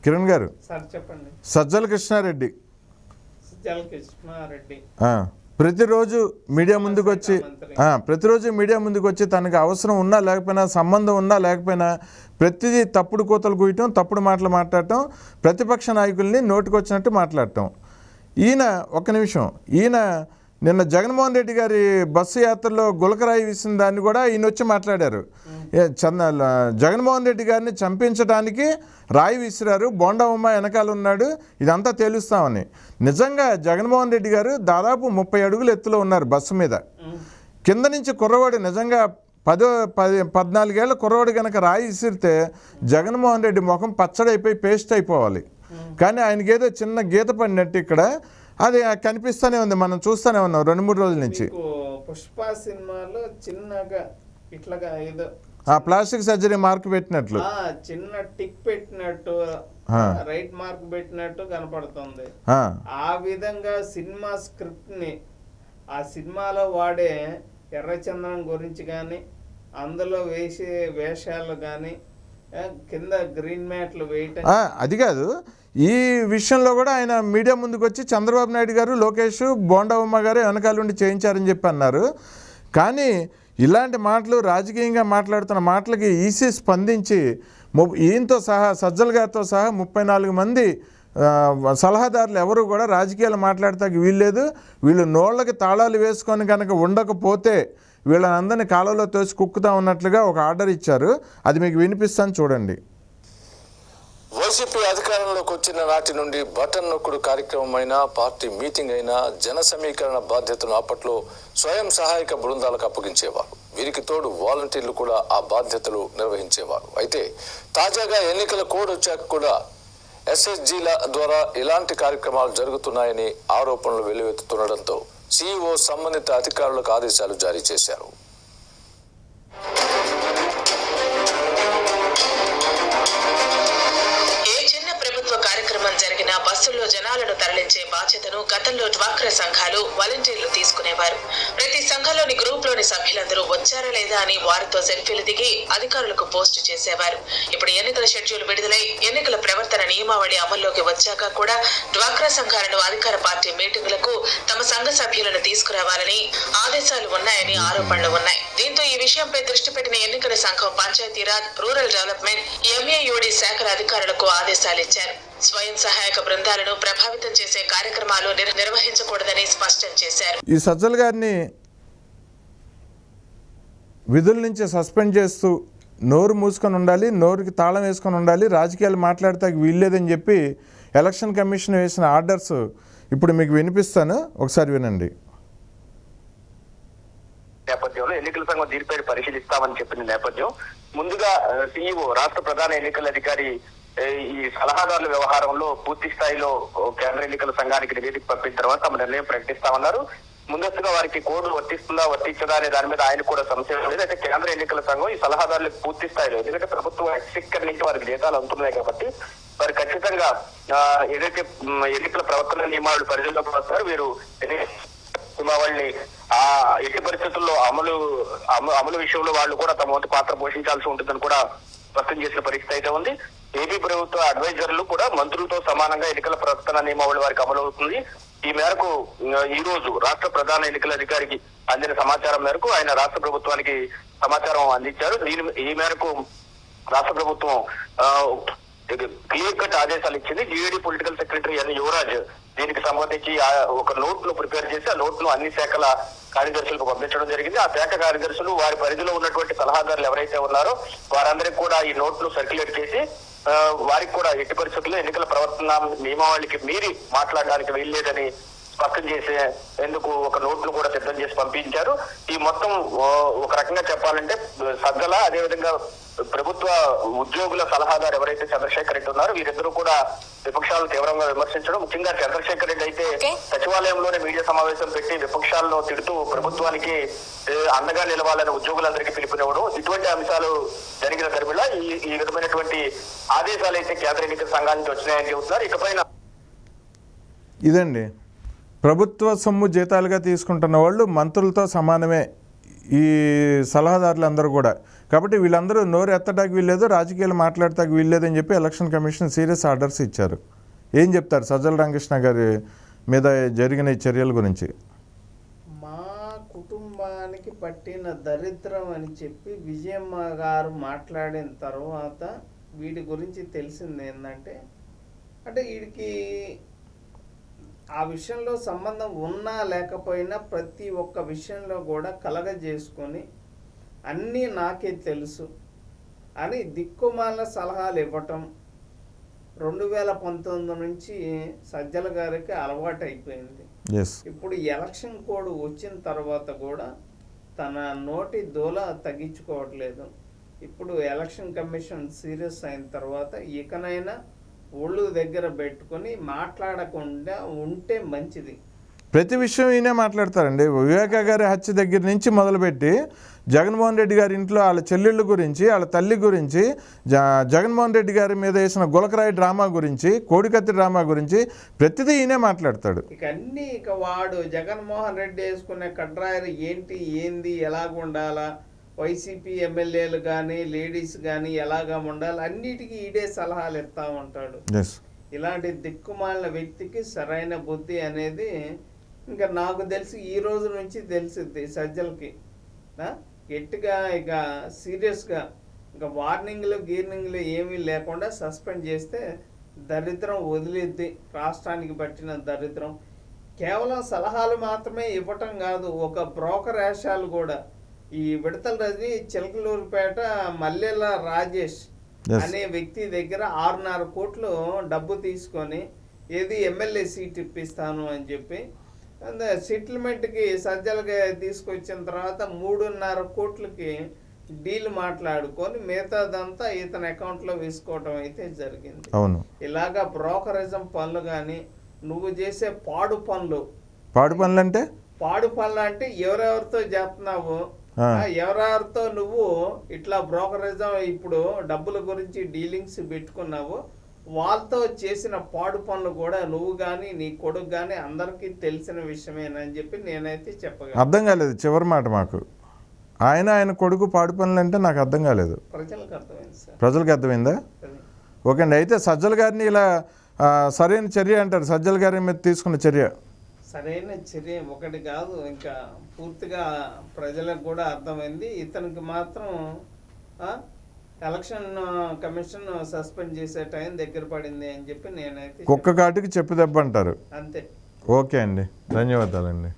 కిరణ్ గారు, సార్ చెప్పండి. సజ్జల కృష్ణారెడ్డి ప్రతిరోజు మీడియా ముందుకు వచ్చి తనకు అవసరం ఉన్నా లేకపోయినా, సంబంధం ఉన్నా లేకపోయినా ప్రతిదీ తప్పుడు కూతలు కూయటం, తప్పుడు మాటలు మాట్లాడటం, ప్రతిపక్ష నాయకుల్ని నోటికొచ్చినట్టు మాట్లాడటం. ఈయన ఒక్క నిమిషం, ఈయన నిన్న జగన్మోహన్ రెడ్డి గారి బస్సు యాత్రలో గులకరాయి విసిన దాన్ని కూడా ఈయన వచ్చి మాట్లాడారు. జగన్మోహన్ రెడ్డి గారిని చంపించడానికి రాయి విసిరారు, బోండా ఉమ్మ వెనకాల ఉన్నాడు, ఇదంతా తేలుస్తామని. నిజంగా జగన్మోహన్ రెడ్డి గారు దాదాపు 30 అడుగులు ఎత్తులో ఉన్నారు బస్సు మీద. కింద నుంచి కుర్రవాడు నిజంగా 14 ఏళ్ల కుర్రవాడు కనుక రాయి విసిరితే జగన్మోహన్ రెడ్డి ముఖం పచ్చడైపోయి పేస్ట్ అయిపోవాలి. కానీ ఆయనకి ఏదో చిన్న గీత పడినట్టు ఇక్కడ అది కనిపిస్తూనే ఉంది, మనం చూస్తూనే ఉన్నాం 2-3 రోజుల నుంచి. పుష్ప సినిమాలో చిన్నగా ఇట్లాగా ఏదో ప్లాస్టిక్ సర్జరీ మార్క్ పెట్టినట్లు, చిన్న టిక్ పెట్టినట్టు, రైట్ మార్క్ పెట్టినట్టు కనపడుతుంది. ఆ విధంగా సినిమా స్క్రిప్ట్ ని, ఆ సినిమాలో వాడే ఎర్రచందనం గురించి కానీ, అందులో వేసే వేషాలు కానీ, కింద గ్రీన్ మ్యాట్లు వేయటం, అది కాదు. ఈ విషయంలో కూడా ఆయన మీడియా ముందుకు వచ్చి చంద్రబాబు నాయుడు గారు, లోకేష్, బోండా ఉమ్మ గారు వెనకాలండి చేయించారని చెప్పి అన్నారు. కానీ ఇలాంటి మాటలు, రాజకీయంగా మాట్లాడుతున్న మాటలకి ఈసీ స్పందించి ఈయనతో సహా, సజ్జల గారితో సహా 34 మంది సలహాదారులు ఎవరు కూడా రాజకీయాలు మాట్లాడతానికి వీల్లేదు, వీళ్ళు నోళ్ళకి తాళాలు వేసుకొని కనుక ఉండకపోతే వీళ్ళనందరినీ కాలంలో తోసి కుక్కుతా ఉన్నట్లుగా ఒక ఆర్డర్ ఇచ్చారు. అది మీకు వినిపిస్తాను, చూడండి. వైసీపీ అధికారంలోకి వచ్చిన నాటి నుండి బటన్ నొక్కుడు కార్యక్రమం అయినా, పార్టీ మీటింగ్ అయినా, జన సమీకరణ బాధ్యతను అప్పట్లో స్వయం సహాయక బృందాలకు అప్పగించేవారు. వీరికి తోడు వాలంటీర్లు కూడా ఆ బాధ్యతలు నిర్వహించేవారు. అయితే తాజాగా ఎన్నికల కోడ్ వచ్చాక కూడా ఎస్ఎస్జీల ద్వారా ఇలాంటి కార్యక్రమాలు జరుగుతున్నాయని ఆరోపణలు వెల్లువెత్తుతుండటంతో సీఈఓ సంబంధిత అధికారులకు ఆదేశాలు జారీ చేశారు. జరిగిన బస్సుల్లో జనాలను తరలించే బాధ్యతను గతంలో డ్వాక్రా సంఘాలు, వాలంటీర్లు తీసుకునేవారు. ప్రతి సంఘంలోని గ్రూప్లోని సభ్యులందరూ వచ్చారా లేదా అని వారితో సెల్ఫీలు దిగి అధికారులకు పోస్ట్ చేసేవారు. ఇప్పుడు ఎన్నికల షెడ్యూల్ విడుదలై ఎన్నికల ప్రవర్తన నియమావళి అమల్లోకి వచ్చాక కూడా డ్వాక్రా సంఘాలను అధికార పార్టీ మీటింగులకు తమ సంఘ సభ్యులను తీసుకురావాలని ఆదేశాలు ఉన్నాయని ఆరోపణలు ఉన్నాయి. దీంతో ఈ విషయంపై దృష్టి పెట్టిన ఎన్నికల సంఘం పంచాయతీరాజ్, రూరల్ డెవలప్మెంట్, ఎంఏయుడి శాఖల అధికారులకు ఆదేశాలు ఇచ్చారు. స్వయం సహాయక బృందాలను ప్రభావితం చేసే కార్యక్రమాలు నిర్వహించకూడదని స్పష్టం చేశారు. ఈ సజ్జల గారిని విధుల నుంచి సస్పెండ్ చేస్తూ నోరు మూసుకొని ఉండాలి, నోరుకి తాళం వేసుకొని ఉండాలి, రాజకీయాలు మాట్లాడతానికి వీల్లేదని చెప్పి ఎలక్షన్ కమిషన్ వేసిన ఆర్డర్స్ ఇప్పుడు మీకు వినిపిస్తాను, ఒకసారి వినండి. నేపథ్యంలో ఎన్నికల సంఘం దీనిపై పరిశీలిస్తామని చెప్పిన నేపథ్యం ముందుగా సీఈఓ రాష్ట్ర ప్రధాన ఎన్నికల అధికారి ఈ సలహాదారుల వ్యవహారంలో పూర్తి స్థాయిలో కేంద్ర ఎన్నికల సంఘానికి నివేదిక పంపిన తర్వాత తమ నిర్ణయం ప్రకటిస్తామన్నారు. ముందస్తుగా వారికి కోడ్ వర్తిస్తుందా వర్తించదా అనే దాని మీద ఆయన కూడా సంశయం లేదు. అయితే కేంద్ర ఎన్నికల సంఘం ఈ సలహాదారులకు పూర్తి స్థాయిలో, ఎందుకంటే ప్రభుత్వం ఎక్స్టిక్కర్ నుంచి వారికి జీతాలు అందుతున్నాయి కాబట్టి వారు ఖచ్చితంగా ఏదైతే ఎన్నికల ప్రవర్తన నియమావళి పరిధిలోకి వస్తారు, వీరు నియమావళిని ఎట్టి పరిస్థితుల్లో అమలు విషయంలో వాళ్ళు కూడా తమ వంతు పాత్ర పోషించాల్సి ఉంటుందని కూడా స్పష్టం చేసిన పరిస్థితి అయితే ఉంది. ఏపీ ప్రభుత్వ అడ్వైజర్లు కూడా మంత్రులతో సమానంగా ఎన్నికల ప్రవర్తన నియమావళి వారికి అమలు అవుతుంది. ఈ మేరకు ఈ రోజు రాష్ట్ర ప్రధాన ఎన్నికల అధికారికి అందిన సమాచారం మేరకు ఆయన రాష్ట్ర ప్రభుత్వానికి సమాచారం అందించారు. ఈ మేరకు రాష్ట్ర ప్రభుత్వం క్లియర్ కట్ ఆదేశాలు ఇచ్చింది. GAD political secretary N Yuvaraj దీనికి సంబంధించి ఒక నోట్ ను ప్రిపేర్ చేసి ఆ నోట్ ను అన్ని శాఖల కార్యదర్శులకు పంపించడం జరిగింది. ఆ శాఖ కార్యదర్శులు వారి పరిధిలో ఉన్నటువంటి సలహాదారులు ఎవరైతే ఉన్నారో వారందరికీ కూడా ఈ నోట్ ను సర్క్యులేట్ చేసి వారికి కూడా ఎట్టి పరిస్థితుల్లో ఎన్నికల ప్రవర్తన నియమావళికి మీరి మాట్లాడడానికి వీల్లేదని స్పష్టం చేసేందుకు ఒక నోట్ ను కూడా సిద్ధం చేసి పంపించారు. ఈ మొత్తం ఒక రకంగా చెప్పాలంటే సజ్జల, అదేవిధంగా ప్రభుత్వ ఉద్యోగుల సలహాదారు ఎవరైతే చంద్రశేఖర్ రెడ్డి ఉన్నారో వీరిద్దరూ కూడా విపక్షాలను తీవ్రంగా విమర్శించడం, ముఖ్యంగా చంద్రశేఖర్ రెడ్డి అయితే సచివాలయంలోనే మీడియా సమావేశం పెట్టి విపక్షాలను తిడుతూ ప్రభుత్వానికి అండగా నిలవాలని ఉద్యోగులందరికీ పిలుపునివ్వడం, ఇటువంటి అంశాలు జరిగిన దరిమిలా ఈ విధమైనటువంటి ఆదేశాలు అయితే కేంద్ర ఎన్నికల సంఘానికి వచ్చినాయని చెబుతున్నారు. ఇకపైన ఇదండి, ప్రభుత్వ సొమ్ము జీతాలుగా తీసుకుంటున్న వాళ్ళు మంత్రులతో సమానమే ఈ సలహాదారులు అందరూ కూడా. కాబట్టి వీళ్ళందరూ నోరు ఎత్తడానికి వీల్లేదు, రాజకీయాలు మాట్లాడటానికి వీల్లేదని చెప్పి ఎలక్షన్ కమిషన్ సీరియస్ ఆర్డర్స్ ఇచ్చారు. ఏం చెప్తారు సజ్జల రామకృష్ణ గారి మీద జరిగిన ఈ చర్యల గురించి? మా కుటుంబానికి పట్టిన దరిద్రం అని చెప్పి విజయమ్మ గారు మాట్లాడిన తర్వాత వీడి గురించి తెలిసింది ఏంటంటే, అంటే వీడికి ఆ విషయంలో సంబంధం ఉన్నా లేకపోయినా ప్రతి ఒక్క విషయంలో కూడా కలగజేసుకొని అన్నీ నాకే తెలుసు అని దిక్కుమాల సలహాలు ఇవ్వటం 2019 నుంచి సజ్జల గారికి అలవాటు అయిపోయింది. ఇప్పుడు ఎలక్షన్ కోడ్ వచ్చిన తర్వాత కూడా తన నోటి దూల తగ్గించుకోవట్లేదు. ఇప్పుడు ఎలక్షన్ కమిషన్ సీరియస్ అయిన తర్వాత ఇకనైనా ఒళ్ళు దగ్గర పెట్టుకొని మాట్లాడకుండా ఉంటే మంచిది. ప్రతి విషయం ఈయనే మాట్లాడతారండి. వివేకా గారి హత్య దగ్గర నుంచి మొదలుపెట్టి జగన్మోహన్ రెడ్డి గారి ఇంట్లో వాళ్ళ చెల్లెళ్ళ గురించి, వాళ్ళ తల్లి గురించి, జగన్మోహన్ రెడ్డి గారి మీద వేసిన గులకరాయి డ్రామా గురించి, కోడికత్తి డ్రామా గురించి ప్రతిదీ ఈయనే మాట్లాడతాడు. ఇక వాడు జగన్మోహన్ రెడ్డి వేసుకునే కడ్రాయలు ఏంటి, ఏంది, ఎలాగుండాలా, వైసీపీ ఎమ్మెల్యేలు కానీ లేడీస్ కానీ ఎలాగా ఉండాలి, అన్నిటికీ ఈడే సలహాలు ఇస్తా ఉంటాడు. ఇలాంటి దిక్కుమాలిన వ్యక్తికి సరైన బుద్ధి అనేది ఇంకా నాకు తెలిసి ఈ రోజు నుంచి తెలిసిద్ది సజ్జలకి. గట్టిగా ఇక సీరియస్గా ఇంకా వార్నింగ్లు గీర్నింగ్లు ఏమీ లేకుండా సస్పెండ్ చేస్తే దరిద్రం వదిలిద్ది. రాష్ట్రానికి పట్టిన దరిద్రం కేవలం సలహాలు మాత్రమే ఇవ్వటం కాదు, ఒక బ్రోకర్ వేషాలు కూడా. ఈ విడతల రజని చిలకలూరుపేట మల్లెల రాజేష్ అనే వ్యక్తి దగ్గర 6.5 కోట్లు డబ్బు తీసుకొని ఏది ఎమ్మెల్యే సీట్ ఇప్పిస్తాను అని చెప్పి సెటిల్మెంట్కి సజ్జలుగా తీసుకొచ్చిన తర్వాత 3.5 కోట్లకి డీల్ మాట్లాడుకొని మిగతాదంతా ఇతని అకౌంట్లో వేసుకోవటం అయితే జరిగింది. ఇలాగా బ్రోకరిజం పనులు కానీ నువ్వు చేసే పాడు పనులు అంటే ఎవరెవరితో చేస్తున్నావు, ఎవరెవరితో నువ్వు ఇట్లా బ్రోకరిజం ఇప్పుడు డబ్బుల గురించి డీలింగ్స్ పెట్టుకున్నావు, వాళ్ళతో చేసిన పాడు పనులు కూడా నువ్వు కానీ నీ కొడుకు కానీ అందరికీ తెలిసిన విషయమేనని చెప్పి నేనైతే చెప్పగలను. అర్థం కాలేదు చివరి మాట మాకు. ఆయన కొడుకు పాడు పనులు అంటే నాకు అర్థం కాలేదు. ప్రజలకు అర్థమైంది సార్. ప్రజలకు అర్థమైందా? ఓకే అండి. అయితే సజ్జల గారిని ఇలా సరైన చర్య అంటారు. సజ్జల గారి మీద తీసుకున్న చర్య సరైన చర్య ఒకటి కాదు, ఇంకా పూర్తిగా ప్రజలకు కూడా అర్థమైంది. ఇతనికి మాత్రం ఎలక్షన్ కమిషన్ సస్పెండ్ చేసే టైం దగ్గర పడింది అని చెప్పి నేనైతే కుక్క కాటుకి చెప్పు దెబ్బ అంటారు. అంతే. ఓకే అండి, ధన్యవాదాలండి.